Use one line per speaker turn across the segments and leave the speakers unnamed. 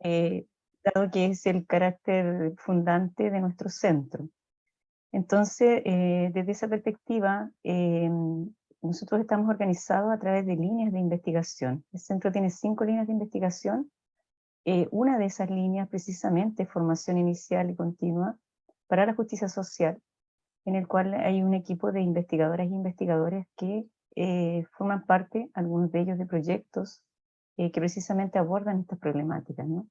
dado que es el carácter fundante de nuestro centro. Entonces, desde esa perspectiva, nosotros estamos organizados a través de líneas de investigación. El centro tiene 5 líneas de investigación. Una de esas líneas precisamente es formación inicial y continua para la justicia social, en el cual hay un equipo de investigadoras e investigadores que forman parte, algunos de ellos, de proyectos que precisamente abordan estas problemáticas, ¿no?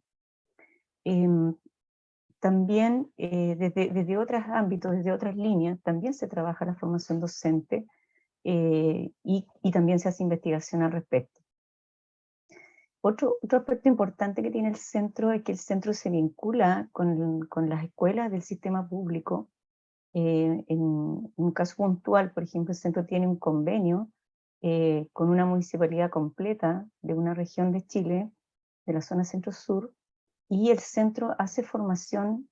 También desde otros ámbitos, desde otras líneas, también se trabaja la formación docente y también se hace investigación al respecto. Otro aspecto importante que tiene el centro es que el centro se vincula con las escuelas del sistema público. En un caso puntual, por ejemplo, el centro tiene un convenio con una municipalidad completa de una región de Chile, de la zona centro-sur, y el centro hace formación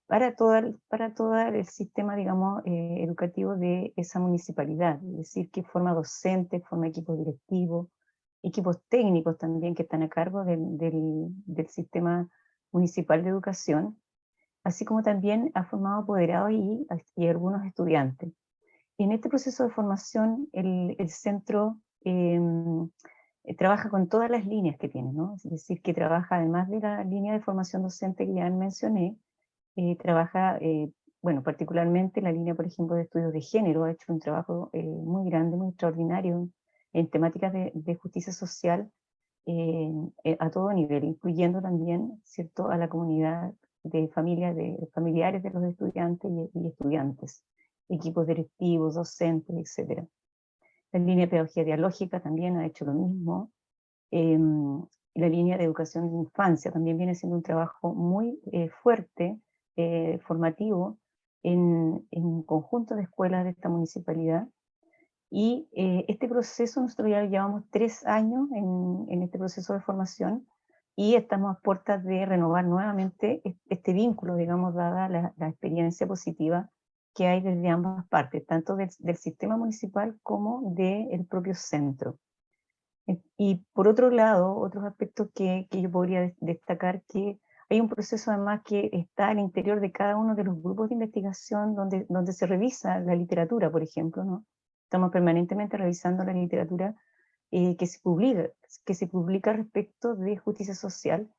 para todo el sistema, digamos, educativo de esa municipalidad, es decir, que forma docentes, forma equipos directivos, equipos técnicos también que están a cargo del sistema municipal de educación, así como también ha formado apoderados y algunos estudiantes. En este proceso de formación, el centro trabaja con todas las líneas que tiene, ¿no? Es decir, que trabaja, además de la línea de formación docente que ya mencioné, trabaja, bueno, particularmente la línea, por ejemplo, de estudios de género, ha hecho un trabajo muy grande, muy extraordinario en temáticas de justicia social a todo nivel, incluyendo también, ¿cierto?, a la comunidad de familias, de familiares de los estudiantes y estudiantes, equipos directivos, docentes, etc. La línea de pedagogía dialógica también ha hecho lo mismo. La línea de educación de infancia también viene siendo un trabajo muy fuerte, formativo, en un conjunto de escuelas de esta municipalidad. Y este proceso, nosotros ya llevamos 3 años en este proceso de formación y estamos a puertas de renovar nuevamente este vínculo, digamos, dada la experiencia positiva que hay desde ambas partes, tanto del sistema municipal como del propio centro. Y por otro lado, otros aspectos que yo podría destacar, que hay un proceso además que está al interior de cada uno de los grupos de investigación donde se revisa la literatura, por ejemplo, ¿no? Estamos permanentemente revisando la literatura que se publica respecto de justicia social.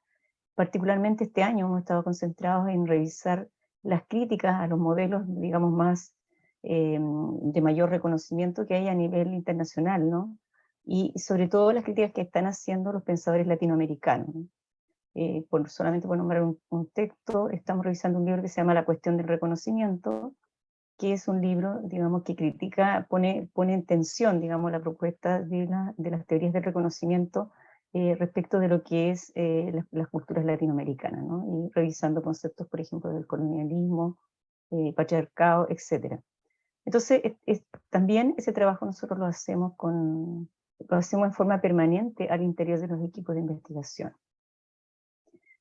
Particularmente este año hemos estado concentrados en revisar las críticas a los modelos, digamos, más de mayor reconocimiento que hay a nivel internacional, ¿no? Y sobre todo las críticas que están haciendo los pensadores latinoamericanos, ¿no? Solamente por nombrar un texto, estamos revisando un libro que se llama La cuestión del reconocimiento, que es un libro, digamos, que critica, pone en tensión, digamos, la propuesta de las teorías del reconocimiento respecto de lo que es las culturas latinoamericanas, ¿no? Y revisando conceptos, por ejemplo, del colonialismo, patriarcado, etc. Entonces, también ese trabajo nosotros lo hacemos en forma permanente al interior de los equipos de investigación.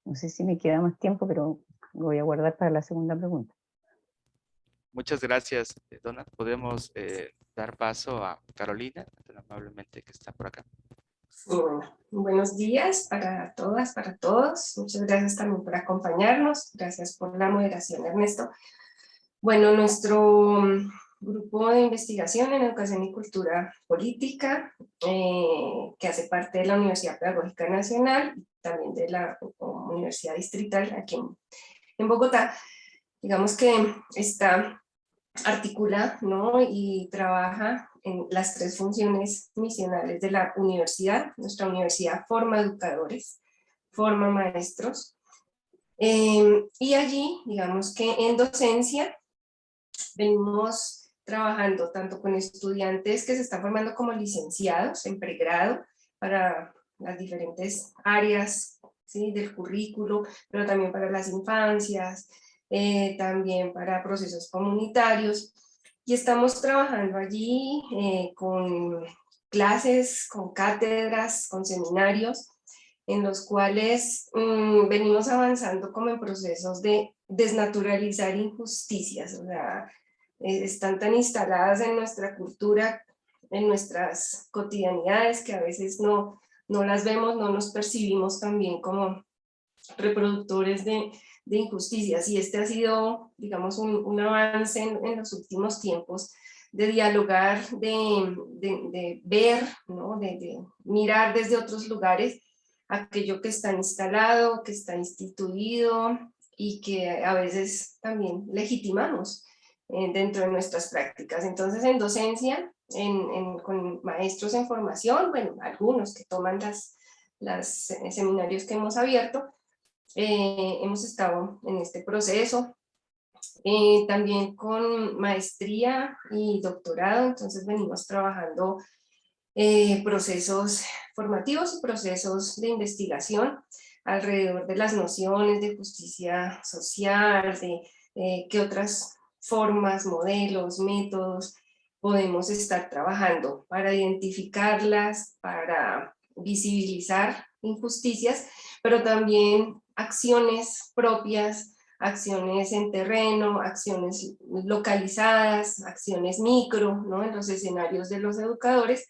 No sé si me queda más tiempo, pero lo voy a guardar para la segunda pregunta.
Muchas gracias, Donna. Podemos dar paso a Carolina, tan amablemente que está por acá.
Bueno, buenos días para todas, para todos. Muchas gracias también por acompañarnos. Gracias por la moderación, Ernesto. Bueno, nuestro grupo de investigación en Educación y Cultura Política, que hace parte de la Universidad Pedagógica Nacional, también de la Universidad Distrital aquí en Bogotá, digamos que está articula, ¿no?, y trabaja en las 3 funciones misionales de la universidad. Nuestra universidad forma educadores, forma maestros, y allí, digamos que en docencia, venimos trabajando tanto con estudiantes que se están formando como licenciados en pregrado para las diferentes áreas, ¿sí?, del currículo, pero también para las infancias, también para procesos comunitarios, y estamos trabajando allí con clases, con cátedras, con seminarios, en los cuales venimos avanzando como en procesos de desnaturalizar injusticias, o sea, están tan instaladas en nuestra cultura, en nuestras cotidianidades, que a veces no las vemos, no nos percibimos también como reproductores de injusticias, y este ha sido, digamos, un avance en los últimos tiempos, de dialogar, de ver, ¿no? de mirar desde otros lugares aquello que está instalado, que está instituido y que a veces también legitimamos dentro de nuestras prácticas. Entonces, en docencia, con maestros en formación, bueno, algunos que toman los seminarios que hemos abierto, hemos estado en este proceso. También con maestría y doctorado, entonces venimos trabajando procesos formativos y procesos de investigación alrededor de las nociones de justicia social, de qué otras formas, modelos, métodos podemos estar trabajando para identificarlas, para visibilizar injusticias, pero también acciones propias, acciones en terreno, acciones localizadas, acciones micro, ¿no? En los escenarios de los educadores,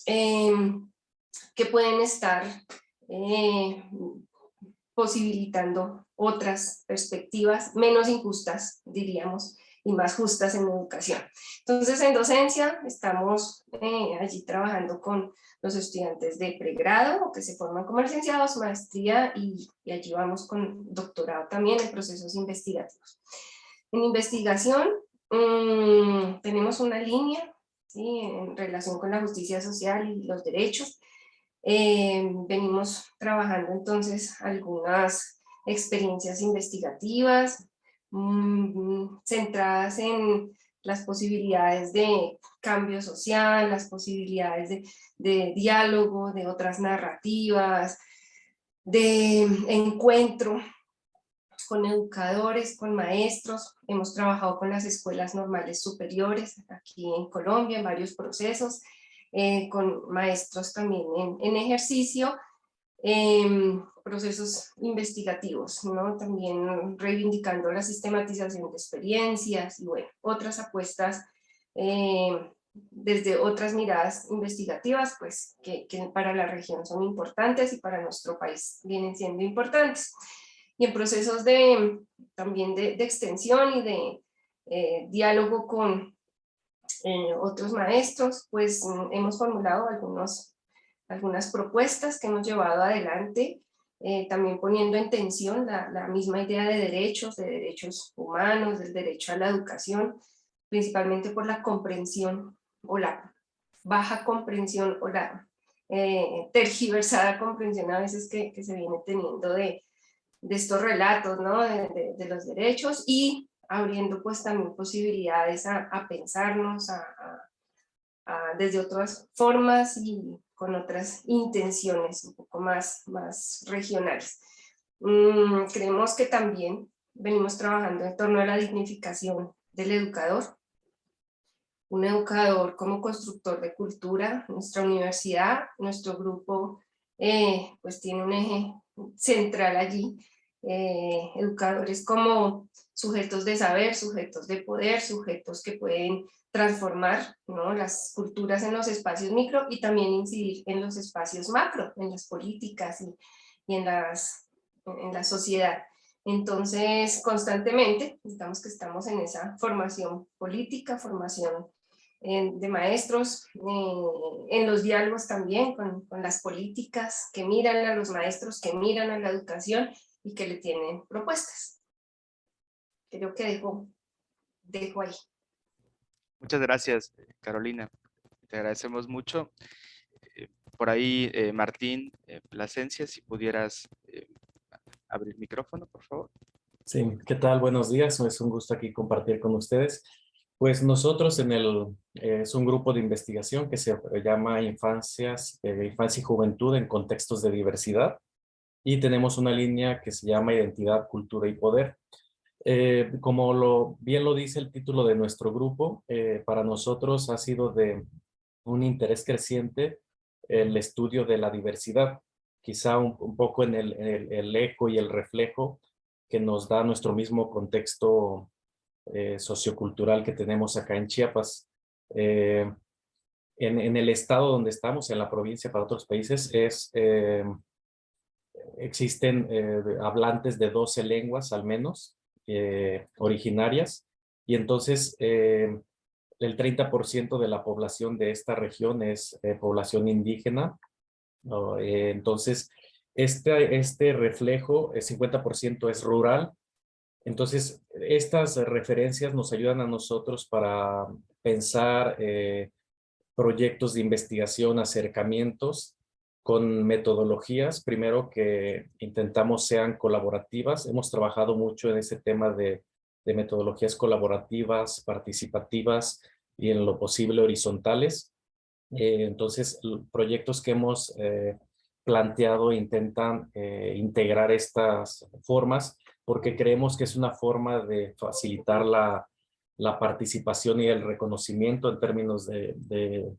que pueden estar posibilitando otras perspectivas menos injustas, diríamos, y más justas en educación. Entonces, en docencia estamos allí trabajando con los estudiantes de pregrado, que se forman como licenciados, maestría, y allí vamos con doctorado también en procesos investigativos. En investigación tenemos una línea, ¿sí?, en relación con la justicia social y los derechos. Venimos trabajando entonces algunas experiencias investigativas centradas en las posibilidades de cambio social, las posibilidades de diálogo, de otras narrativas, de encuentro con educadores, con maestros. Hemos trabajado con las escuelas normales superiores aquí en Colombia en varios procesos, con maestros también en ejercicio, procesos investigativos, ¿no? También reivindicando la sistematización de experiencias y bueno, otras apuestas desde otras miradas investigativas, pues que para la región son importantes y para nuestro país vienen siendo importantes. Y en procesos también de extensión y de diálogo con otros maestros, pues hemos formulado algunas propuestas que hemos llevado adelante, también poniendo en tensión la misma idea de derechos humanos, del derecho a la educación, principalmente por la comprensión o la baja comprensión o la tergiversada comprensión a veces que se viene teniendo de estos relatos, ¿no? de los derechos, y abriendo pues también posibilidades a pensarnos desde otras formas y con otras intenciones un poco más regionales. Creemos que también venimos trabajando en torno a la dignificación del educador, un educador como constructor de cultura. Nuestra universidad, nuestro grupo, pues tiene un eje central allí, educadores como sujetos de saber, sujetos de poder, sujetos que pueden transformar, ¿no?, las culturas en los espacios micro y también incidir en los espacios macro, en las políticas y en la sociedad. Entonces, constantemente, digamos que estamos en esa formación política, formación de maestros, en los diálogos también con las políticas que miran a los maestros, que miran a la educación y que le tienen propuestas. Creo que dejo ahí.
Muchas gracias, Carolina. Te agradecemos mucho. Por ahí, Martín Plasencia, si pudieras abrir micrófono, por favor.
Sí, ¿qué tal? Buenos días. Es un gusto aquí compartir con ustedes. Pues nosotros es un grupo de investigación que se llama Infancia y Juventud en Contextos de Diversidad, y tenemos una línea que se llama Identidad, Cultura y Poder. Como bien lo dice el título de nuestro grupo, para nosotros ha sido de un interés creciente el estudio de la diversidad, quizá un poco en el eco y el reflejo que nos da nuestro mismo contexto sociocultural que tenemos acá en Chiapas. En el estado donde estamos, en la provincia para otros países, existen hablantes de 12 lenguas al menos originarias, y entonces el 30% de la población de esta región es población indígena, ¿no? Entonces, este reflejo, el 50% es rural. Entonces, estas referencias nos ayudan a nosotros para pensar proyectos de investigación, acercamientos con metodologías, primero que intentamos sean colaborativas. Hemos trabajado mucho en ese tema de metodologías colaborativas, participativas y en lo posible horizontales. Entonces, proyectos que hemos planteado intentan integrar estas formas porque creemos que es una forma de facilitar la participación y el reconocimiento en términos de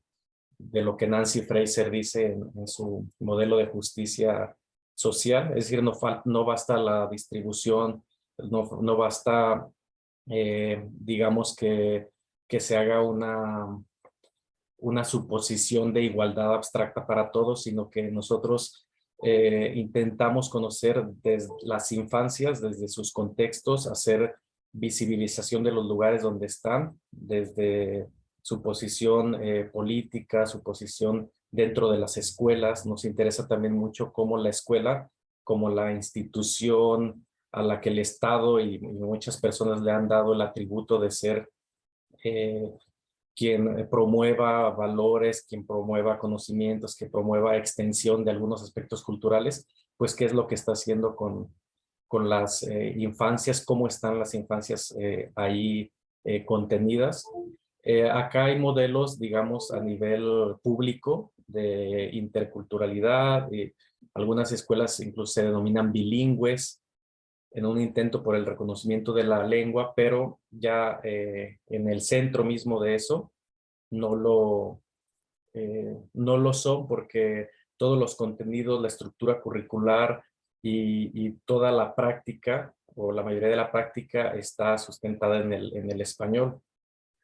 lo que Nancy Fraser dice en su modelo de justicia social. Es decir, no basta la distribución, no basta, digamos, que se haga una suposición de igualdad abstracta para todos, sino que nosotros intentamos conocer desde las infancias, desde sus contextos, hacer visibilización de los lugares donde están, desde su posición política, su posición dentro de las escuelas. Nos interesa también mucho cómo la escuela, como la institución a la que el Estado y muchas personas le han dado el atributo de ser quien promueva valores, quien promueva conocimientos, que promueva extensión de algunos aspectos culturales, pues qué es lo que está haciendo con las infancias, cómo están las infancias ahí contenidas. Acá hay modelos, digamos, a nivel público de interculturalidad. Algunas escuelas incluso se denominan bilingües en un intento por el reconocimiento de la lengua, pero ya en el centro mismo de eso no lo son, porque todos los contenidos, la estructura curricular y toda la práctica, o la mayoría de la práctica, está sustentada en el español.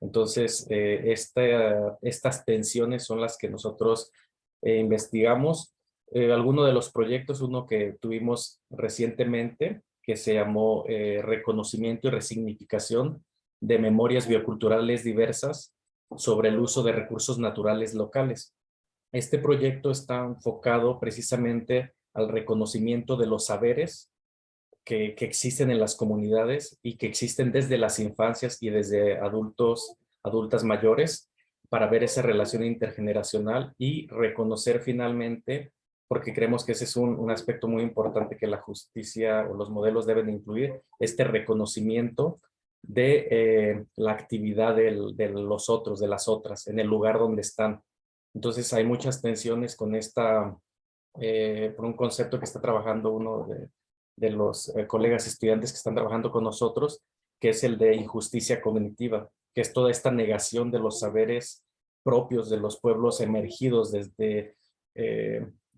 Entonces, estas tensiones son las que nosotros investigamos. Alguno de los proyectos, uno que tuvimos recientemente, que se llamó Reconocimiento y Resignificación de Memorias Bioculturales Diversas sobre el uso de recursos naturales locales. Este proyecto está enfocado precisamente al reconocimiento de los saberes que existen en las comunidades y que existen desde las infancias y desde adultas mayores, para ver esa relación intergeneracional y reconocer finalmente, porque creemos que ese es un aspecto muy importante que la justicia o los modelos deben incluir, este reconocimiento de la actividad de los otros, de las otras, en el lugar donde están. Entonces hay muchas tensiones con por un concepto que está trabajando uno de los colegas estudiantes que están trabajando con nosotros, que es el de injusticia cognitiva, que es toda esta negación de los saberes propios de los pueblos emergidos desde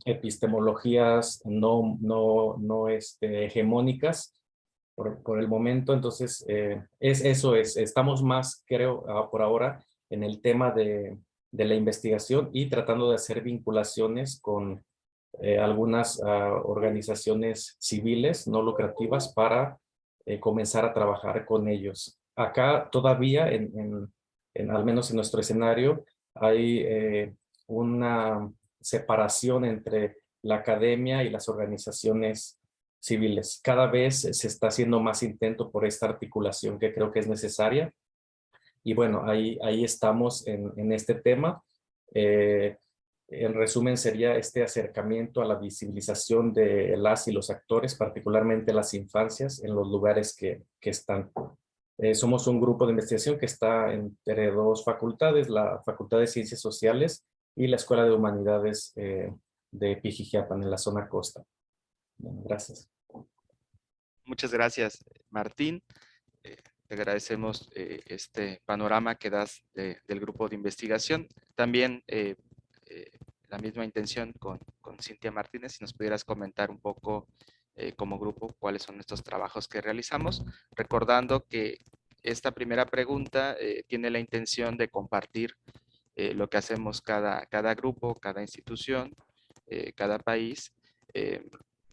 epistemologías no hegemónicas por el momento. Entonces, estamos más, creo, por ahora, en el tema de la investigación y tratando de hacer vinculaciones con algunas organizaciones civiles no lucrativas para comenzar a trabajar con ellos. Acá todavía, al menos en nuestro escenario, hay una separación entre la academia y las organizaciones civiles. Cada vez se está haciendo más intento por esta articulación que creo que es necesaria. Y bueno, ahí estamos en este tema. En resumen, sería este acercamiento a la visibilización de las y los actores, particularmente las infancias, en los lugares que están. Somos un grupo de investigación que está entre dos facultades, la Facultad de Ciencias Sociales y la Escuela de Humanidades de Pijijiapan, en la zona costa. Bueno, gracias.
Muchas gracias, Martín. Te agradecemos este panorama que das del grupo de investigación. También la misma intención con Cintia Martínez, si nos pudieras comentar un poco como grupo cuáles son estos trabajos que realizamos, recordando que esta primera pregunta tiene la intención de compartir lo que hacemos cada grupo, cada institución, cada país,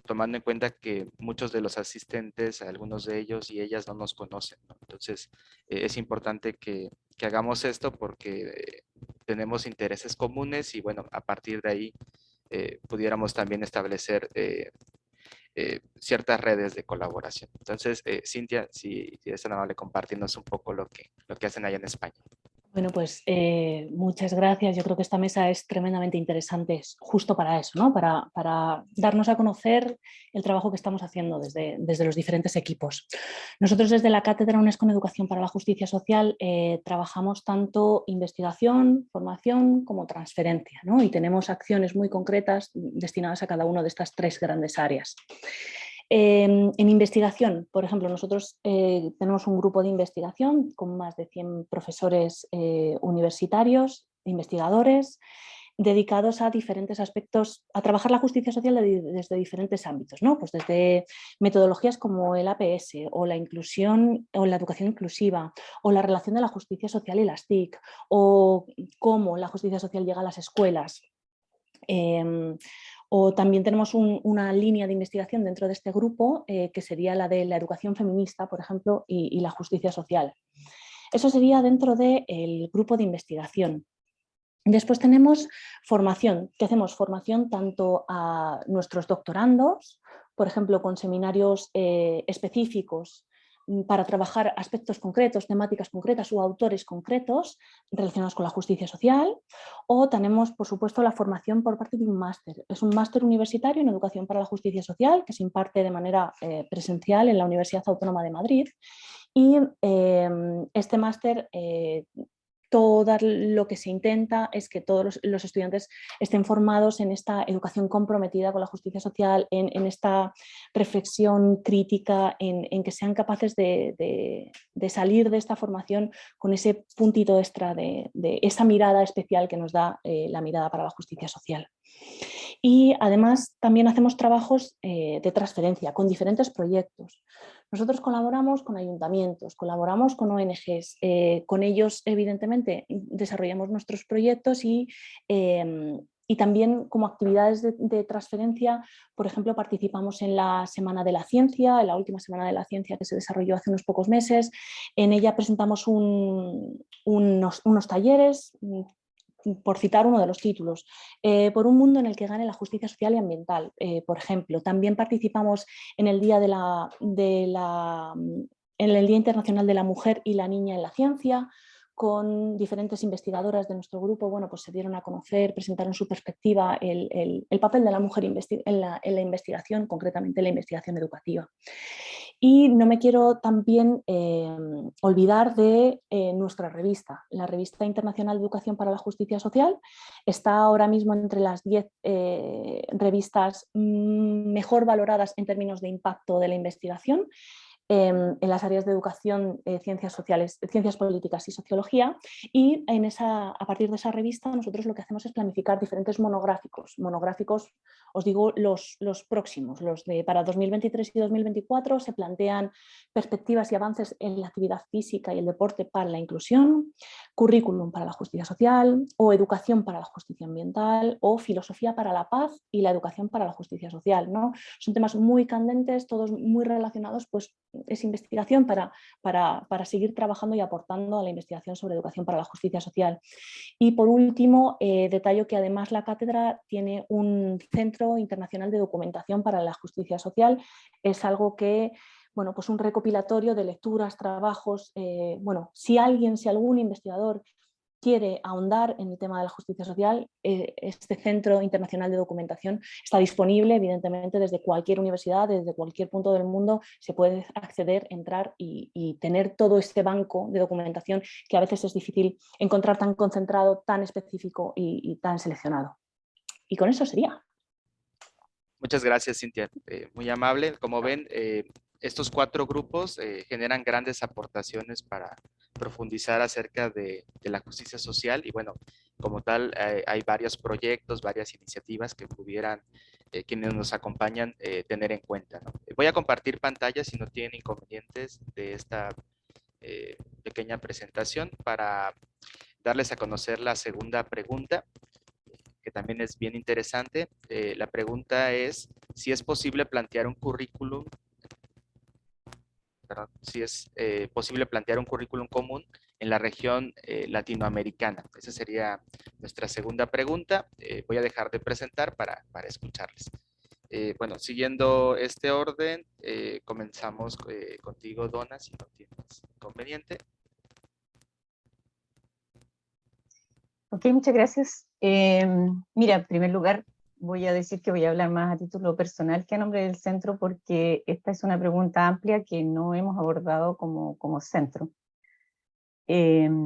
tomando en cuenta que muchos de los asistentes, algunos de ellos y ellas no nos conocen, ¿no? Entonces, es importante que hagamos esto porque tenemos intereses comunes y bueno, a partir de ahí pudiéramos también establecer ciertas redes de colaboración. Entonces, Cintia, si eres tan amable, compartirnos un poco lo que hacen allá en España.
Bueno, pues muchas gracias. Yo creo que esta mesa es tremendamente interesante justo para eso, ¿no? Para darnos a conocer el trabajo que estamos haciendo desde los diferentes equipos. Nosotros desde la Cátedra UNESCO en Educación para la Justicia Social trabajamos tanto investigación, formación como transferencia, ¿no? Y tenemos acciones muy concretas destinadas a cada una de estas tres grandes áreas. En investigación, por ejemplo, nosotros tenemos un grupo de investigación con más de 100 profesores universitarios, investigadores, dedicados a diferentes aspectos, a trabajar la justicia social desde diferentes ámbitos, ¿no? Pues desde metodologías como el APS o la inclusión o la educación inclusiva o la relación de la justicia social y las TIC o cómo la justicia social llega a las escuelas. O también tenemos una línea de investigación dentro de este grupo que sería la de la educación feminista, por ejemplo, y la justicia social. Eso sería dentro del grupo de investigación. Después tenemos formación, que hacemos formación tanto a nuestros doctorandos, por ejemplo, con seminarios específicos para trabajar aspectos concretos, temáticas concretas o autores concretos relacionados con la justicia social, o tenemos, por supuesto, la formación por parte de un máster. Es un máster universitario en Educación para la Justicia Social que se imparte de manera presencial en la Universidad Autónoma de Madrid y este máster todo lo que se intenta es que todos los estudiantes estén formados en esta educación comprometida con la justicia social, en esta reflexión crítica, en que sean capaces de salir de esta formación con ese puntito extra de esa mirada especial que nos da la mirada para la justicia social. Y además también hacemos trabajos de transferencia con diferentes proyectos. Nosotros colaboramos con ayuntamientos, colaboramos con ONGs, con ellos evidentemente desarrollamos nuestros proyectos y también como actividades de transferencia, por ejemplo, participamos en la Semana de la Ciencia, en la última Semana de la Ciencia que se desarrolló hace unos pocos meses. En ella presentamos unos talleres, por citar uno de los títulos, por un mundo en el que gane la justicia social y ambiental, por ejemplo. También participamos en el Día en el Día Internacional de la Mujer y la Niña en la Ciencia, con diferentes investigadoras de nuestro grupo, bueno, pues se dieron a conocer, presentaron su perspectiva, el papel de la mujer en la investigación, concretamente en la investigación educativa. Y no me quiero también olvidar de nuestra revista, la Revista Internacional de Educación para la Justicia Social. Está ahora mismo entre las 10 revistas mejor valoradas en términos de impacto de la investigación en las áreas de educación, ciencias sociales, ciencias políticas y sociología, y a partir de esa revista nosotros lo que hacemos es planificar diferentes monográficos, os digo los próximos, los de para 2023 y 2024 se plantean perspectivas y avances en la actividad física y el deporte para la inclusión, currículum para la justicia social o educación para la justicia ambiental o filosofía para la paz y la educación para la justicia social, ¿no? Son temas muy candentes, todos muy relacionados, pues es investigación para seguir trabajando y aportando a la investigación sobre educación para la justicia social. Y por último, detallo que además la cátedra tiene un centro internacional de documentación para la justicia social. Es algo que, bueno, pues un recopilatorio de lecturas, trabajos, bueno, si algún investigador quiere ahondar en el tema de la justicia social, este Centro Internacional de Documentación está disponible, evidentemente, desde cualquier universidad, desde cualquier punto del mundo, se puede acceder, entrar y tener todo este banco de documentación que a veces es difícil encontrar tan concentrado, tan específico y tan seleccionado. Y con eso sería.
Muchas gracias, Cintia. Muy amable. Como ven, estos 4 grupos generan grandes aportaciones para profundizar acerca de la justicia social y bueno, como tal, hay varios proyectos, varias iniciativas que pudieran quienes nos acompañan tener en cuenta, ¿no? Voy a compartir pantalla si no tienen inconvenientes de esta pequeña presentación para darles a conocer la segunda pregunta, que también es bien interesante. La pregunta es, si es posible plantear un currículum, común en la región latinoamericana. Esa sería nuestra segunda pregunta. Voy a dejar de presentar para escucharles. Bueno, siguiendo este orden, comenzamos contigo, Donna, si no tienes inconveniente.
Ok, muchas gracias. Mira, en primer lugar, voy a decir que voy a hablar más a título personal que a nombre del centro, porque esta es una pregunta amplia que no hemos abordado como centro. La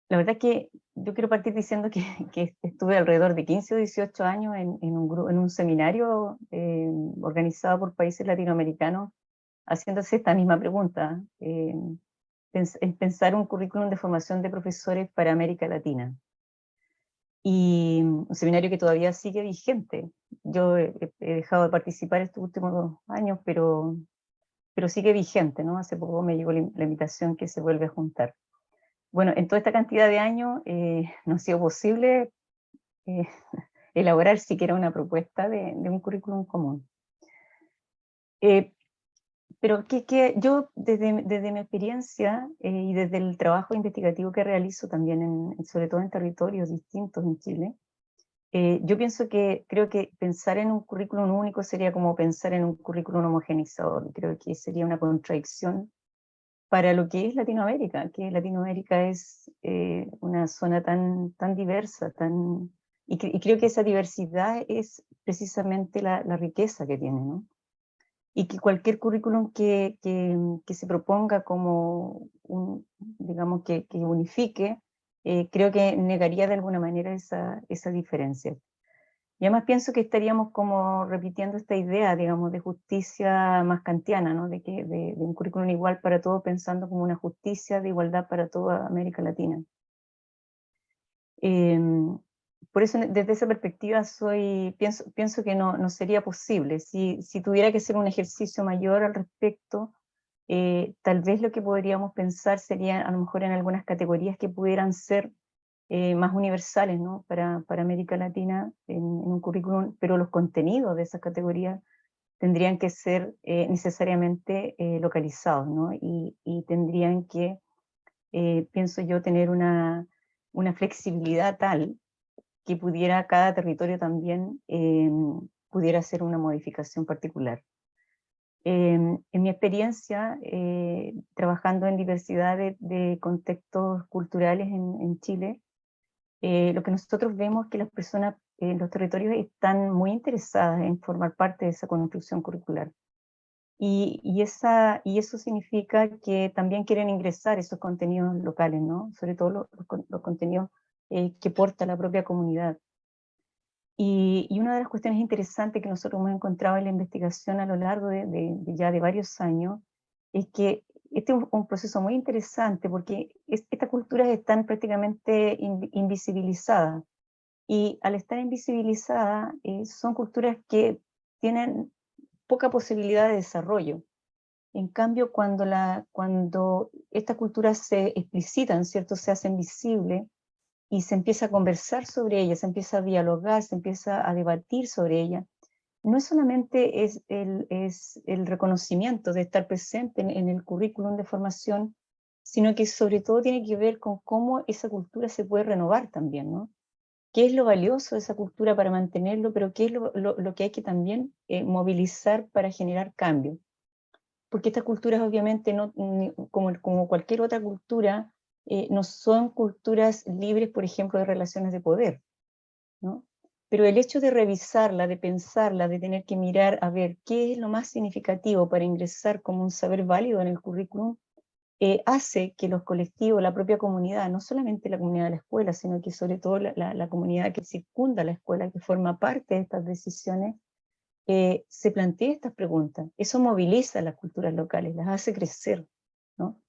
verdad es que yo quiero partir diciendo que estuve alrededor de 15 o 18 años en un seminario organizado por países latinoamericanos, haciéndose esta misma pregunta, pensar un currículum de formación de profesores para América Latina. Y un seminario que todavía sigue vigente. Yo he dejado de participar estos últimos 2 años, pero sigue vigente, ¿no? Hace poco me llegó la invitación que se vuelve a juntar. Bueno, en toda esta cantidad de años no ha sido posible elaborar siquiera una propuesta de un currículum común. Pero yo, desde mi experiencia y desde el trabajo investigativo que realizo también, sobre todo en territorios distintos en Chile, yo creo que pensar en un currículum único sería como pensar en un currículum homogeneizador. Creo que sería una contradicción para lo que es Latinoamérica, que Latinoamérica es una zona tan diversa, y creo que esa diversidad es precisamente la riqueza que tiene, ¿no? Y que cualquier currículum que se proponga como digamos, que unifique, creo que negaría de alguna manera esa diferencia. Y además pienso que estaríamos como repitiendo esta idea, digamos, de justicia más kantiana, ¿no? De un currículum igual para todos, pensando como una justicia de igualdad para toda América Latina. Por eso, desde esa perspectiva, pienso que no sería posible. Si tuviera que hacer un ejercicio mayor al respecto, tal vez lo que podríamos pensar sería a lo mejor en algunas categorías que pudieran ser más universales, ¿no? para América Latina en un currículum, pero los contenidos de esas categorías tendrían que ser necesariamente localizados, ¿no? Y tendrían que, pienso yo, tener una flexibilidad tal que pudiera cada territorio también pudiera hacer una modificación particular. En mi experiencia, trabajando en diversidad de contextos culturales en Chile, lo que nosotros vemos es que las personas en los territorios están muy interesadas en formar parte de esa construcción curricular. Y eso significa que también quieren ingresar esos contenidos locales, ¿no? Sobre todo los contenidos que porta la propia comunidad. Y una de las cuestiones interesantes que nosotros hemos encontrado en la investigación a lo largo de varios años es que este es un proceso muy interesante porque estas culturas están prácticamente invisibilizadas, y al estar invisibilizadas son culturas que tienen poca posibilidad de desarrollo. En cambio, cuando estas culturas se explicitan, ¿cierto? Se hacen visibles, y se empieza a conversar sobre ella, se empieza a dialogar, se empieza a debatir sobre ella, no solamente es el reconocimiento de estar presente en el currículum de formación, sino que sobre todo tiene que ver con cómo esa cultura se puede renovar también, ¿no? ¿Qué es lo valioso de esa cultura para mantenerlo, pero qué es lo que hay que también movilizar para generar cambio? Porque estas culturas obviamente, como cualquier otra cultura, no son culturas libres, por ejemplo, de relaciones de poder, ¿no? Pero el hecho de revisarla, de pensarla, de tener que mirar a ver qué es lo más significativo para ingresar como un saber válido en el currículum, hace que los colectivos, la propia comunidad, no solamente la comunidad de la escuela, sino que sobre todo la comunidad que circunda la escuela, que forma parte de estas decisiones, se plantee estas preguntas. Eso moviliza a las culturas locales, las hace crecer, ¿no?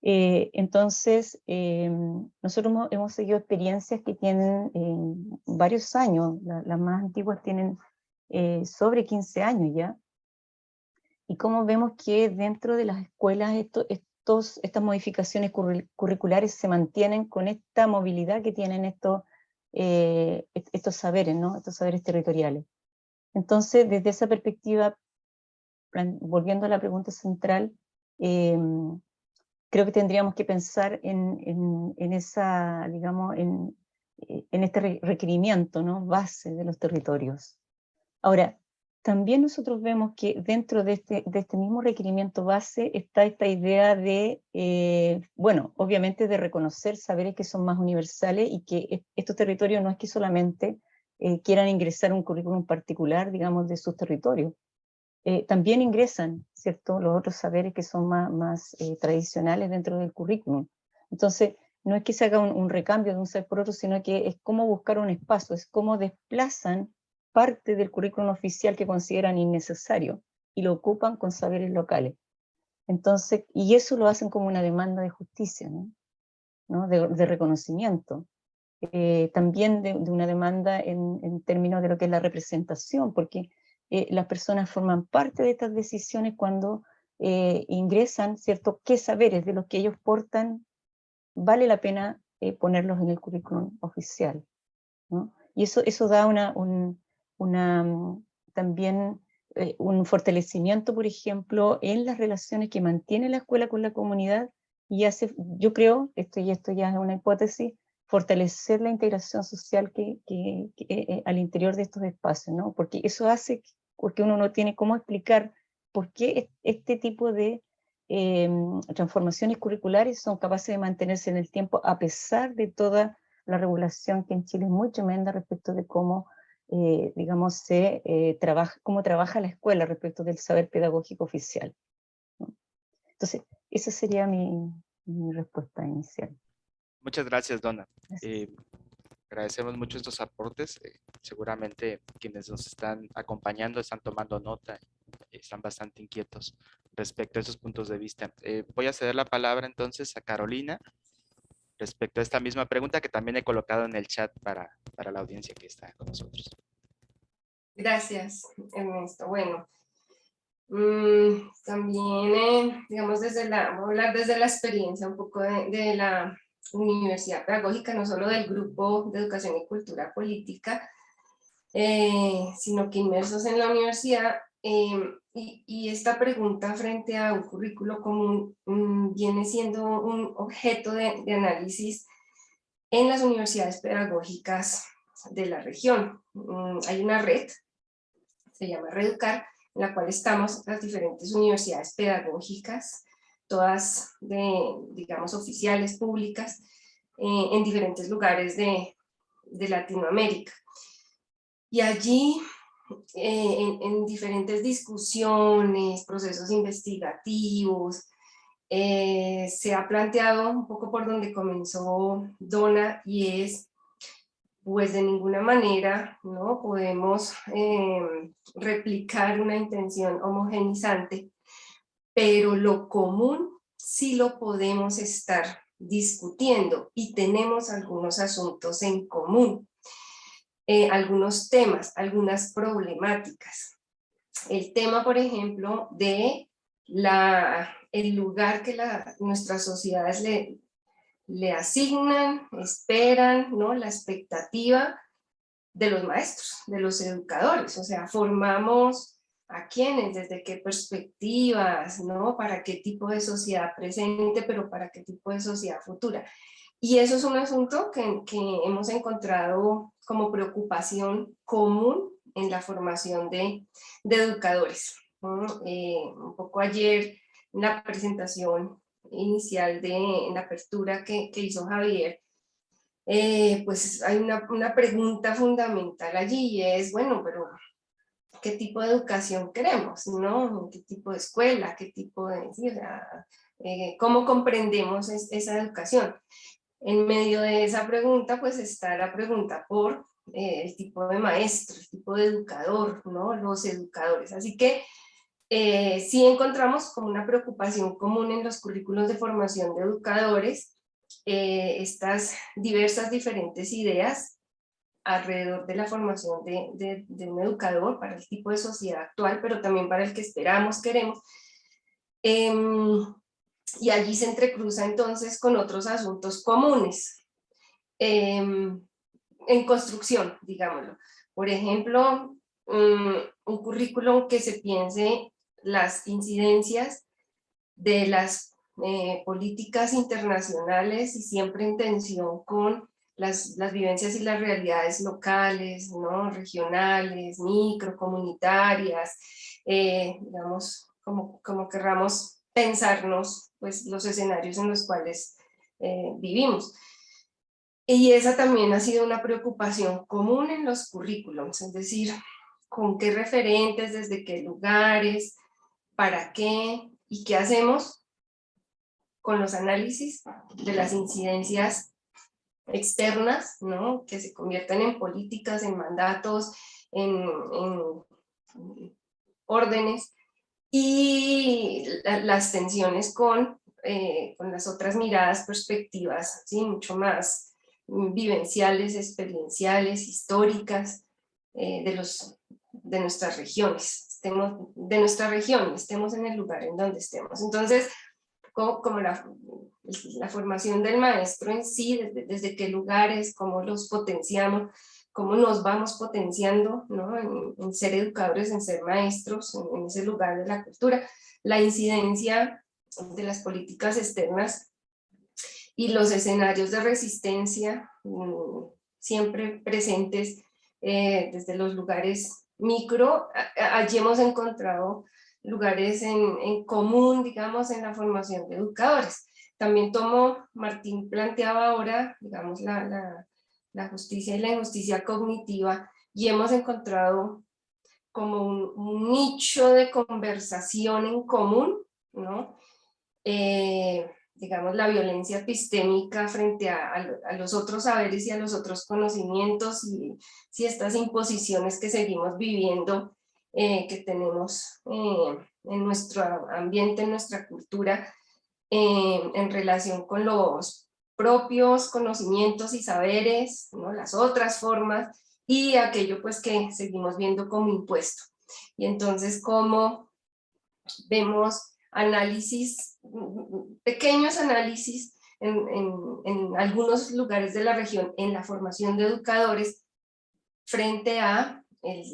Entonces, nosotros hemos seguido experiencias que tienen varios años, las más antiguas tienen sobre 15 años ya, y cómo vemos que dentro de las escuelas estas modificaciones curriculares se mantienen con esta movilidad que tienen estos saberes, ¿no? Estos saberes territoriales. Entonces, desde esa perspectiva, volviendo a la pregunta central, creo que tendríamos que pensar en esa, digamos, en este requerimiento, ¿no?, base de los territorios. Ahora, también nosotros vemos que dentro de este mismo requerimiento base está esta idea de, bueno, obviamente de reconocer saberes que son más universales y que estos territorios no es que solamente quieran ingresar un currículum particular, digamos, de sus territorios. También ingresan, ¿cierto?, los otros saberes que son más tradicionales dentro del currículum. Entonces, no es que se haga un recambio de un saber por otro, sino que es cómo buscar un espacio, es cómo desplazan parte del currículum oficial que consideran innecesario y lo ocupan con saberes locales. Entonces, y eso lo hacen como una demanda de justicia, ¿no? De reconocimiento. También de una demanda en términos de lo que es la representación, porque las personas forman parte de estas decisiones cuando ingresan, ¿cierto?, qué saberes de los que ellos portan vale la pena ponerlos en el currículum oficial, ¿no? Y eso da también un fortalecimiento, por ejemplo, en las relaciones que mantiene la escuela con la comunidad y hace, yo creo, esto ya es una hipótesis, fortalecer la integración social al interior de estos espacios, ¿no? Porque eso hace, porque uno no tiene cómo explicar por qué este tipo de transformaciones curriculares son capaces de mantenerse en el tiempo a pesar de toda la regulación que en Chile es muy tremenda respecto de cómo, digamos, cómo trabaja la escuela respecto del saber pedagógico oficial, ¿no? Entonces, esa sería mi respuesta inicial.
Muchas gracias, Donna.
Gracias.
Agradecemos mucho estos aportes. Seguramente quienes nos están acompañando están tomando nota y están bastante inquietos respecto a esos puntos de vista. Voy a ceder la palabra entonces a Carolina respecto a esta misma pregunta que también he colocado en el chat para la audiencia que está con nosotros.
Gracias, Ernesto. Bueno, también, digamos, voy a hablar desde la experiencia un poco de la Universidad Pedagógica, no solo del Grupo de Educación y Cultura Política, sino que inmersos en la universidad. Y esta pregunta frente a un currículo común viene siendo un objeto de análisis en las universidades pedagógicas de la región. Hay una red, se llama Reeducar, en la cual estamos las diferentes universidades pedagógicas, todas digamos, oficiales, públicas, en diferentes lugares de Latinoamérica. Y allí, en diferentes discusiones, procesos investigativos, se ha planteado un poco por donde comenzó Donna, y es, pues de ninguna manera, ¿no?, podemos replicar una intención homogenizante, pero lo común sí lo podemos estar discutiendo y tenemos algunos asuntos en común, algunos temas, algunas problemáticas. El tema, por ejemplo, de el lugar que nuestras sociedades le asignan, esperan, ¿no?, la expectativa de los maestros, de los educadores. O sea, formamos a quiénes, desde qué perspectivas, ¿no?, para qué tipo de sociedad presente, pero para qué tipo de sociedad futura. Y eso es un asunto que hemos encontrado como preocupación común en la formación de educadores. Un poco ayer, en la presentación inicial en la apertura que hizo Javier, pues hay una pregunta fundamental allí, y es, bueno, pero ¿qué tipo de educación queremos, no? ¿Qué tipo de escuela? ¿Qué tipo de...? Sí, o sea, ¿cómo comprendemos esa educación? En medio de esa pregunta, pues está la pregunta por el tipo de maestro, el tipo de educador, ¿no?, los educadores. Así que sí encontramos como una preocupación común en los currículos de formación de educadores, estas diferentes ideas alrededor de la formación de un educador para el tipo de sociedad actual, pero también para el que esperamos, queremos. Y allí se entrecruza entonces con otros asuntos comunes en construcción, digámoslo. Por ejemplo, un currículum que se piense las incidencias de las políticas internacionales y siempre en tensión con las vivencias y las realidades locales, ¿no? Regionales, microcomunitarias, digamos, como querramos pensarnos pues, los escenarios en los cuales vivimos. Y esa también ha sido una preocupación común en los currículums, es decir, con qué referentes, desde qué lugares, para qué y qué hacemos con los análisis de las incidencias externas, ¿no? Que se convierten en políticas, en mandatos, en órdenes, y las tensiones con las otras miradas, perspectivas, ¿sí? Mucho más vivenciales, experienciales, históricas, de nuestras regiones, de nuestra región, estemos en el lugar en donde estemos. Entonces, como la formación del maestro en sí, desde qué lugares, cómo los potenciamos, cómo nos vamos potenciando, ¿no? en ser educadores, en ser maestros, en ese lugar de la cultura, la incidencia de las políticas externas y los escenarios de resistencia siempre presentes desde los lugares micro. Allí hemos encontrado lugares en común, digamos, en la formación de educadores. También Martín planteaba ahora, digamos, la justicia y la injusticia cognitiva, y hemos encontrado como un nicho de conversación en común, ¿no? Digamos, la violencia epistémica frente a los otros saberes y a los otros conocimientos, y si estas imposiciones que seguimos viviendo, que tenemos en nuestro ambiente, en nuestra cultura, en relación con los propios conocimientos y saberes, ¿no? Las otras formas, y aquello pues que seguimos viendo como impuesto. Y entonces, ¿cómo vemos análisis, pequeños análisis en algunos lugares de la región en la formación de educadores frente a el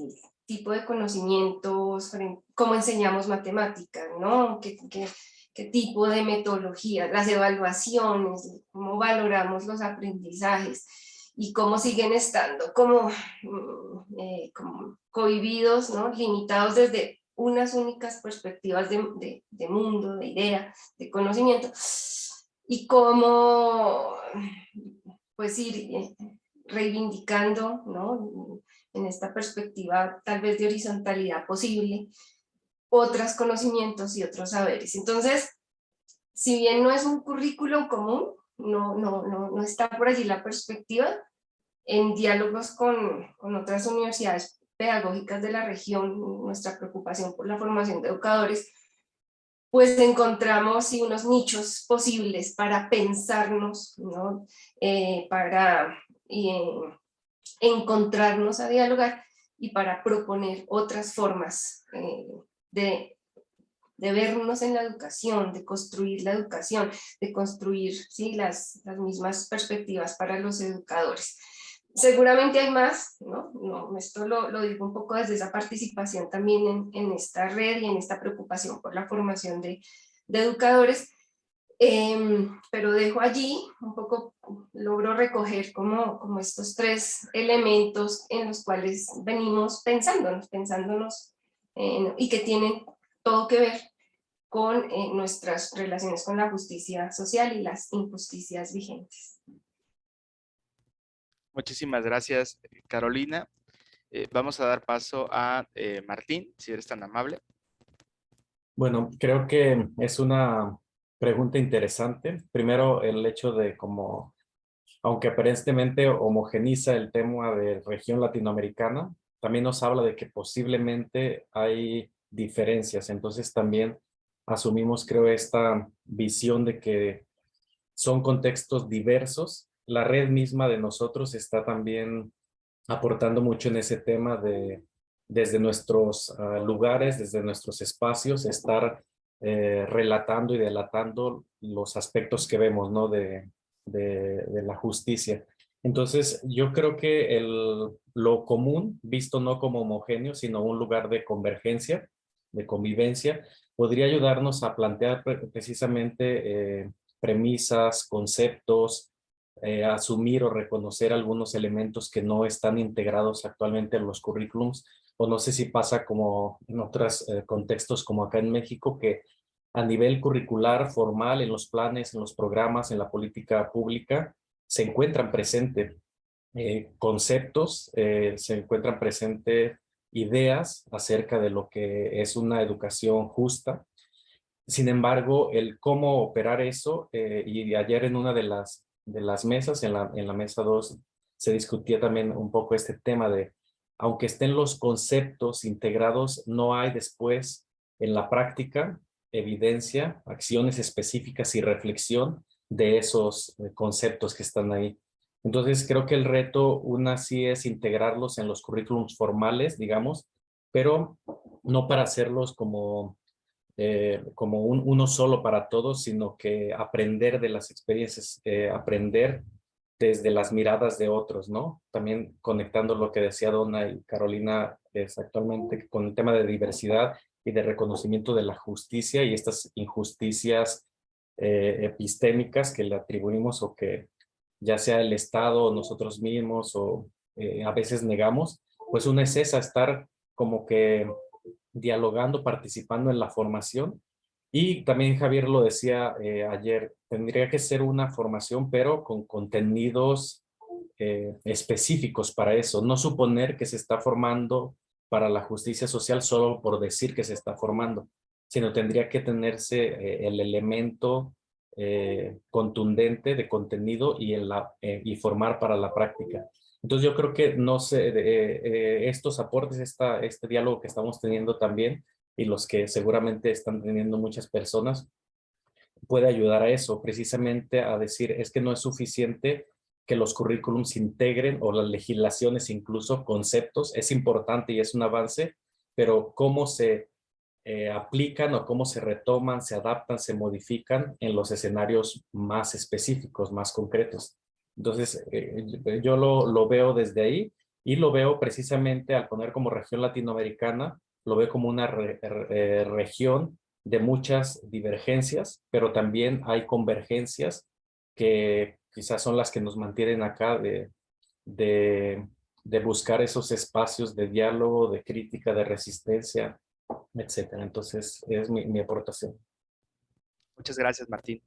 tipo de conocimientos, cómo enseñamos matemáticas, ¿no? ¿Qué tipo de metodología, las evaluaciones, cómo valoramos los aprendizajes y cómo siguen estando como cohibidos, ¿no? Limitados desde unas únicas perspectivas de mundo, de idea, de conocimiento, y cómo pues ir reivindicando, ¿no? En esta perspectiva tal vez de horizontalidad posible, otros conocimientos y otros saberes. Entonces, si bien no es un currículum común, no está por allí la perspectiva, en diálogos con otras universidades pedagógicas de la región, nuestra preocupación por la formación de educadores, pues encontramos unos nichos posibles para pensarnos, ¿no? Para encontrarnos a dialogar y para proponer otras formas de vernos en la educación, de construir la educación, de construir, ¿sí? las mismas perspectivas para los educadores. Seguramente hay más, ¿no? Esto lo digo un poco desde esa participación también en esta red y en esta preocupación por la formación de educadores, pero dejo allí un poco, logro recoger como estos tres elementos en los cuales venimos pensándonos y que tienen todo que ver con nuestras relaciones con la justicia social y las injusticias vigentes.
Muchísimas gracias, Carolina. Vamos a dar paso a Martín, si eres tan amable.
Bueno, creo que es una pregunta interesante. Primero, el hecho de cómo, aunque aparentemente homogeniza el tema de región latinoamericana, también nos habla de que posiblemente hay diferencias. Entonces también asumimos, creo, esta visión de que son contextos diversos. La red misma de nosotros está también aportando mucho en ese tema de, desde nuestros lugares, desde nuestros espacios, estar relatando y delatando los aspectos que vemos, ¿no? de la justicia. Entonces, yo creo que lo común, visto no como homogéneo, sino un lugar de convergencia, de convivencia, podría ayudarnos a plantear precisamente premisas, conceptos, asumir o reconocer algunos elementos que no están integrados actualmente en los currículums, o no sé si pasa como en otros contextos como acá en México, que a nivel curricular, formal, en los planes, en los programas, en la política pública, se encuentran presentes conceptos, se encuentran presentes ideas acerca de lo que es una educación justa. Sin embargo, el cómo operar eso, y ayer en una de las mesas, en la mesa 2, se discutía también un poco este tema de, aunque estén los conceptos integrados, no hay después en la práctica evidencia, acciones específicas y reflexión de esos conceptos que están ahí. Entonces, creo que el reto, una sí es integrarlos en los currículums formales, digamos, pero no para hacerlos como uno solo para todos, sino que aprender de las experiencias, aprender desde las miradas de otros, ¿no? También conectando lo que decía Donna y Carolina actualmente con el tema de diversidad y de reconocimiento de la justicia y estas injusticias epistémicas que le atribuimos o que ya sea el Estado o nosotros mismos o a veces negamos, pues una es esa, estar como que dialogando, participando en la formación. Y también Javier lo decía ayer, tendría que ser una formación, pero con contenidos específicos para eso. No suponer que se está formando para la justicia social solo por decir que se está formando, sino tendría que tenerse el elemento contundente de contenido y formar para la práctica. Entonces yo creo que no sé, estos aportes, este diálogo que estamos teniendo también y los que seguramente están teniendo muchas personas, puede ayudar a eso, precisamente a decir, es que no es suficiente que los currículums integren o las legislaciones, incluso conceptos, es importante y es un avance, pero cómo se aplican o cómo se retoman, se adaptan, se modifican en los escenarios más específicos, más concretos. Entonces, yo lo veo desde ahí y lo veo precisamente al poner como región latinoamericana, lo veo como una región de muchas divergencias, pero también hay convergencias que quizás son las que nos mantienen acá de, de buscar esos espacios de diálogo, de crítica, de resistencia, etcétera. Entonces, es mi aportación.
Muchas gracias, Martín.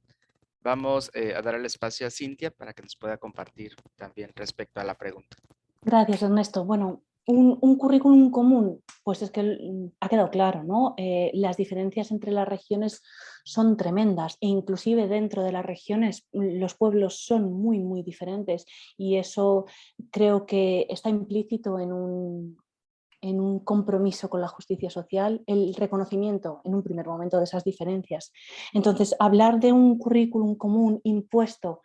Vamos a dar el espacio a Cintia para que nos pueda compartir también respecto a la pregunta.
Gracias, Ernesto. Bueno, un currículum común, pues es que ha quedado claro, ¿no? Las diferencias entre las regiones son tremendas e inclusive dentro de las regiones los pueblos son muy, muy diferentes y eso creo que está implícito en un compromiso con la justicia social, el reconocimiento en un primer momento de esas diferencias. Entonces, hablar de un currículum común impuesto,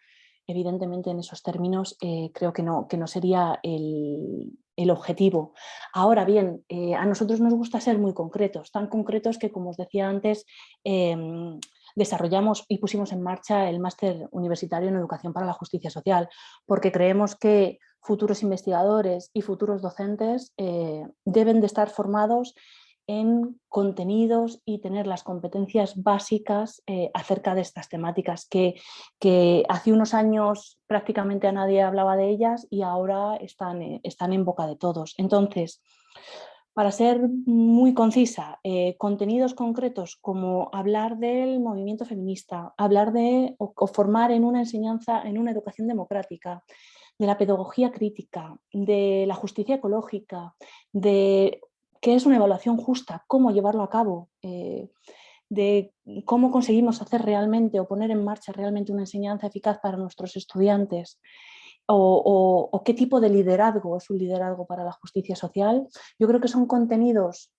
evidentemente en esos términos, creo que no sería el objetivo. Ahora bien, a nosotros nos gusta ser muy concretos, tan concretos que, como os decía antes, desarrollamos y pusimos en marcha el máster universitario en educación para la justicia social, porque creemos que futuros investigadores y futuros docentes deben de estar formados en contenidos y tener las competencias básicas acerca de estas temáticas que hace unos años prácticamente a nadie hablaba de ellas y ahora están en boca de todos. Entonces, para ser muy concisa, contenidos concretos como hablar del movimiento feminista, hablar de o formar en una enseñanza, en una educación democrática, de la pedagogía crítica, de la justicia ecológica, de qué es una evaluación justa, cómo llevarlo a cabo, de cómo conseguimos hacer realmente o poner en marcha realmente una enseñanza eficaz para nuestros estudiantes, o qué tipo de liderazgo es un liderazgo para la justicia social. Yo creo que son contenidos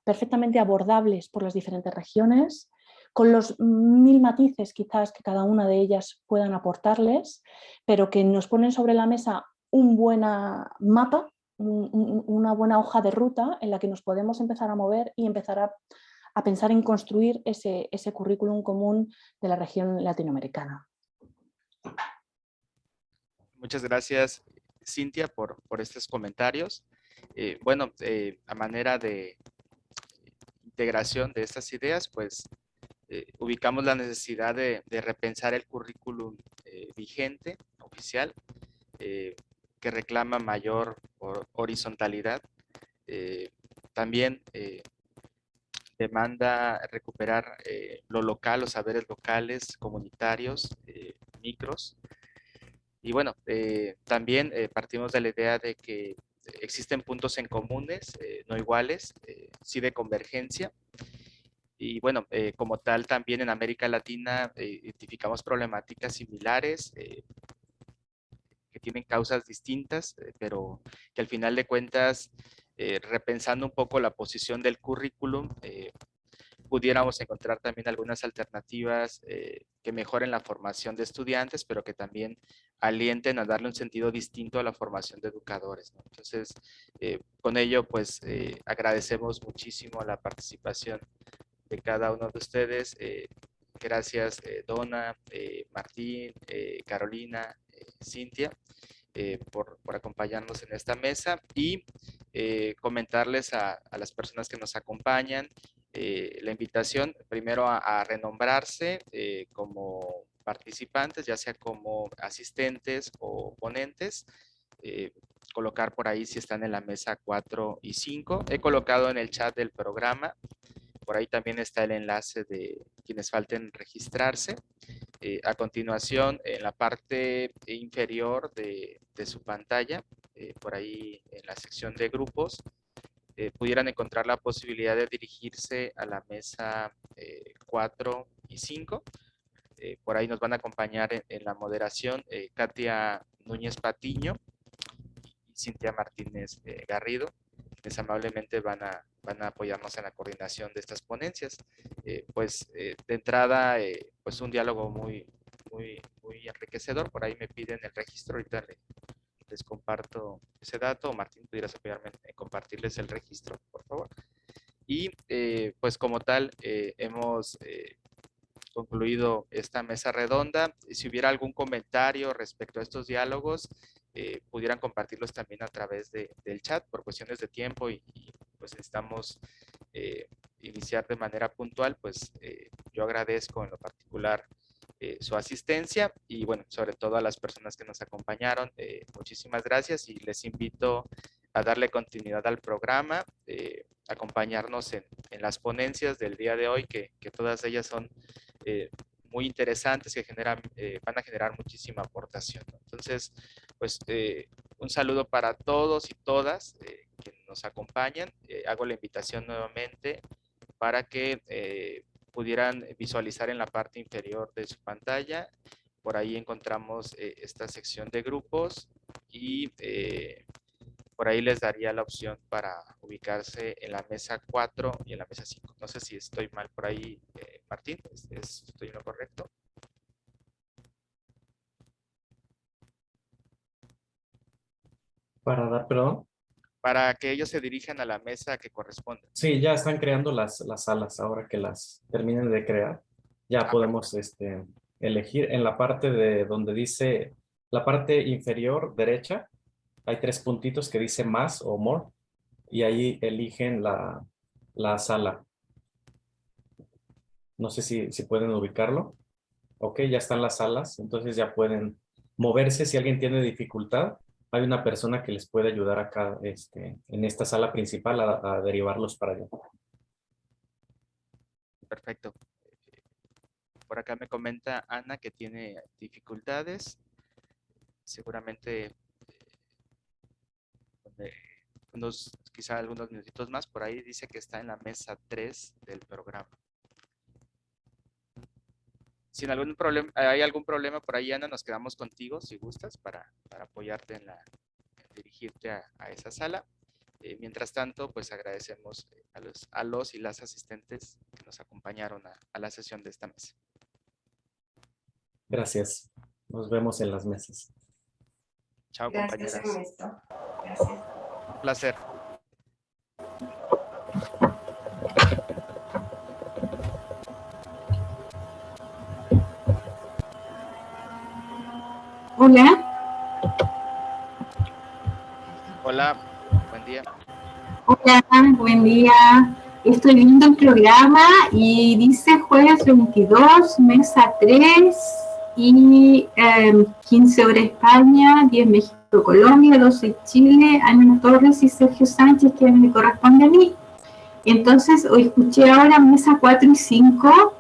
perfectamente abordables por las diferentes regiones, con los 1000 matices quizás que cada una de ellas puedan aportarles, pero que nos ponen sobre la mesa un buen mapa, una buena hoja de ruta en la que nos podemos empezar a mover y empezar a pensar en construir ese currículum común de la región latinoamericana.
Muchas gracias, Cintia, por estos comentarios. Bueno, a manera de integración de estas ideas, pues ubicamos la necesidad de repensar el currículum vigente, oficial, que reclama mayor horizontalidad. También demanda recuperar lo local, los saberes locales, comunitarios, micros. Y bueno, también partimos de la idea de que existen puntos en comunes, no iguales, sí de convergencia. Y bueno, como tal, también en América Latina identificamos problemáticas similares que tienen causas distintas, pero que al final de cuentas, repensando un poco la posición del currículum, pudiéramos encontrar también algunas alternativas que mejoren la formación de estudiantes, pero que también alienten a darle un sentido distinto a la formación de educadores, ¿no? Entonces, con ello, pues, agradecemos muchísimo la participación de cada uno de ustedes. Gracias, Donna, Martín, Carolina, Cintia, por acompañarnos en esta mesa y comentarles a las personas que nos acompañan la invitación primero a renombrarse como participantes, ya sea como asistentes o ponentes, colocar por ahí si están en la mesa 4 y 5. He colocado en el chat del programa, por ahí también está el enlace de quienes falten registrarse. A continuación, en la parte inferior de su pantalla, por ahí en la sección de grupos, pudieran encontrar la posibilidad de dirigirse a la mesa 4 y 5. Por ahí nos van a acompañar en la moderación Katia Núñez Patiño y Cintia Martínez Garrido, quienes amablemente van a apoyarnos en la coordinación de estas ponencias. De entrada, pues un diálogo muy enriquecedor. Por ahí me piden el registro, ahorita les comparto ese dato. Martín, ¿pudieras apoyarme en compartirles el registro, por favor? Y pues como tal, hemos concluido esta mesa redonda. Si hubiera algún comentario respecto a estos diálogos, pudieran compartirlos también a través del chat. Por cuestiones de tiempo y pues necesitamos iniciar de manera puntual, pues yo agradezco en lo particular su asistencia y bueno, sobre todo a las personas que nos acompañaron, muchísimas gracias y les invito a darle continuidad al programa, acompañarnos en las ponencias del día de hoy, que todas ellas son muy interesantes, que van a generar muchísima aportación, ¿no? Entonces, pues un saludo para todos y todas que nos acompañan. Hago la invitación nuevamente para que pudieran visualizar en la parte inferior de su pantalla. Por ahí encontramos esta sección de grupos y por ahí les daría la opción para ubicarse en la mesa 4 y en la mesa 5. No sé si estoy mal por ahí, Martín, ¿estoy en lo correcto?
Para dar, perdón.
Para que ellos se dirijan a la mesa que corresponde.
Sí, ya están creando las salas. Ahora que las terminen de crear, ya podemos elegir en la parte de donde dice, la parte inferior derecha, hay 3 puntitos que dice más o more, y ahí eligen la sala. No sé si pueden ubicarlo. Ok, ya están las salas, entonces ya pueden moverse. Si alguien tiene dificultad, hay una persona que les puede ayudar acá en esta sala principal a derivarlos para allá.
Perfecto. Por acá me comenta Ana que tiene dificultades. Seguramente quizá algunos minutitos más. Por ahí dice que está en la mesa 3 del programa. Si hay algún problema por ahí, Ana, nos quedamos contigo si gustas para apoyarte en dirigirte a esa sala. Mientras tanto, pues agradecemos a los y las asistentes que nos acompañaron a la sesión de esta mesa.
Gracias. Nos vemos en las mesas.
Chao,
Gracias,
compañeras.
Ernesto. Gracias.
Un placer.
Hola.
Hola, buen día.
Hola, buen día. Estoy viendo el programa y dice jueves 22, mesa 3 y 15 horas España, 10 México, Colombia, 12 Chile, Ana Torres y Sergio Sánchez, que me corresponde a mí. Entonces, hoy escuché ahora mesa 4 y 5.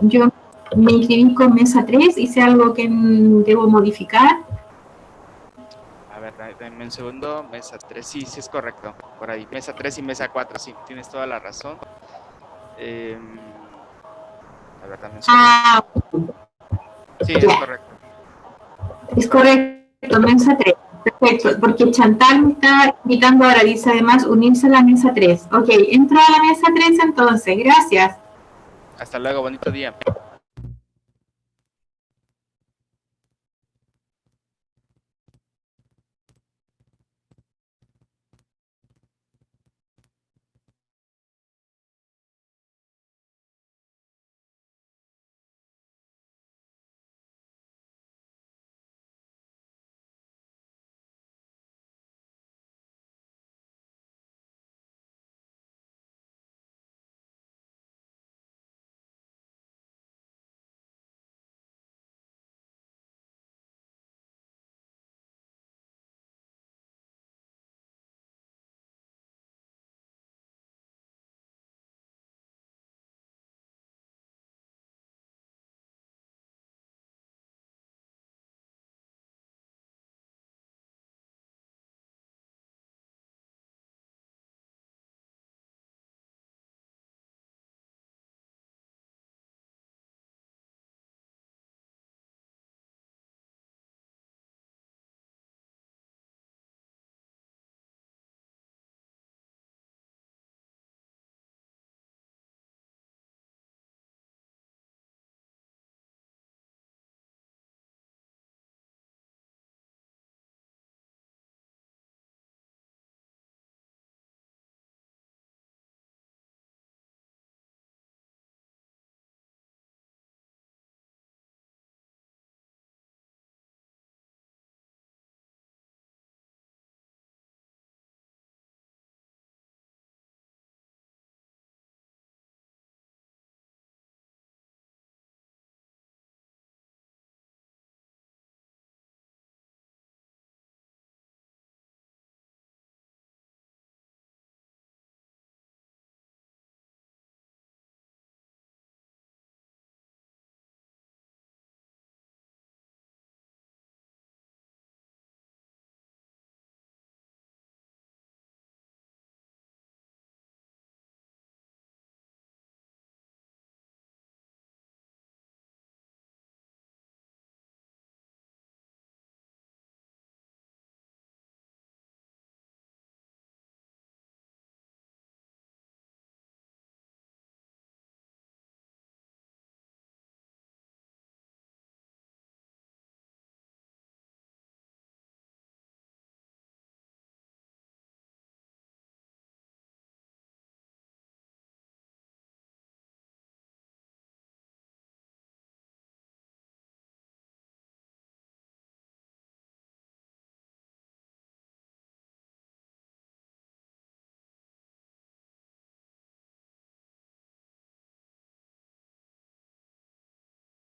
Yo me inscribí con mesa 3, hice algo que debo modificar.
A ver, dame un segundo. Mesa 3, sí, sí es correcto. Por ahí, mesa 3 y mesa 4, sí, tienes toda la razón. A ver, dame un segundo. Sí, es correcto.
Es correcto, mesa 3. Perfecto, porque Chantal me está invitando ahora, dice además unirse a la mesa 3. Ok, entro a la mesa 3 entonces, gracias.
Hasta luego, bonito día.